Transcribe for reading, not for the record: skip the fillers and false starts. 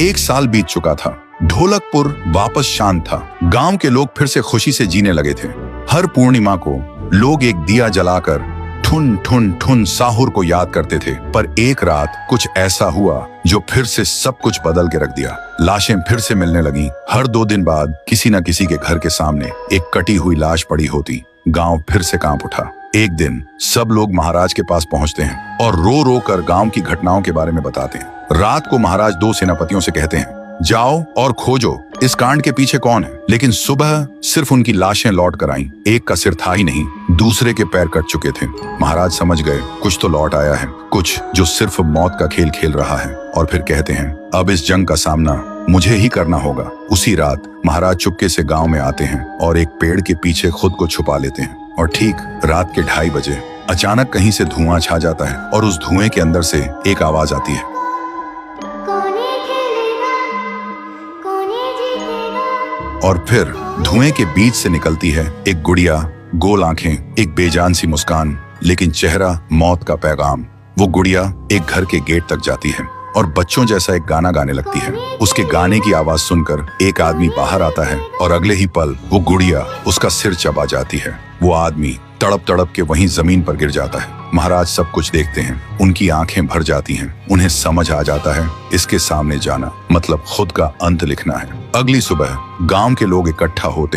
1 साल बीत चुका था। ढोलकपुर वापस शांत था। गांव के लोग फिर से खुशी से जीने लगे थे। हर पूर्णिमा को लोग एक दिया जलाकर ठुन ठुन ठुन साहुर को याद करते थे। पर एक रात कुछ ऐसा हुआ जो फिर से सब कुछ बदल के रख दिया। लाशें फिर से मिलने लगी। हर 2 दिन बाद किसी न किसी के घर के सामने एक कटी हुई लाश पड़ी होती। गांव फिर से कांप उठा। एक दिन सब लोग महाराज के पास पहुंचते हैं और रो रो कर गांव की घटनाओं के बारे में बताते हैं। रात को महाराज 2 सेनापतियों से कहते हैं, जाओ और खोजो इस कांड के पीछे कौन है। लेकिन सुबह सिर्फ उनकी लाशें लौट कर आईं। एक का सिर था ही नहीं, दूसरे के पैर कट चुके थे। महाराज समझ गए कुछ तो लौट आया है, कुछ जो सिर्फ मौत का खेल खेल रहा है। और फिर कहते हैं, अब इस जंग का सामना मुझे ही करना होगा। उसी रात महाराज चुपके से गांव में आते हैं और एक पेड़ के पीछे खुद को छुपा लेते हैं। और ठीक रात के 2:30 बजे अचानक कहीं से धुआं छा जाता है और उस धुएं के अंदर से एक आवाज आती है, और फिर धुएं के बीच से निकलती है एक गुड़िया, गोल आंखें, एक बेजान सी मुस्कान, लेकिन चेहरा मौत का पैगाम। वो गुड़िया एक घर के गेट तक जाती है और बच्चों जैसा एक गाना गाने लगती है। उसके गाने की आवाज सुनकर एक आदमी बाहर आता है और अगले ही पल वो गुड़िया उसका सिर चबा जाती है। वो आदमी तड़प तड़प के वहीं जमीन पर गिर जाता है। महाराज सब कुछ देखते हैं। उनकी आंखें भर जाती हैं। उन्हें समझ आ जाता है इसके सामने जाना मतलब खुद का अंत लिखना है। अगली सुबह गांव के लोग इकट्ठा होते हैं।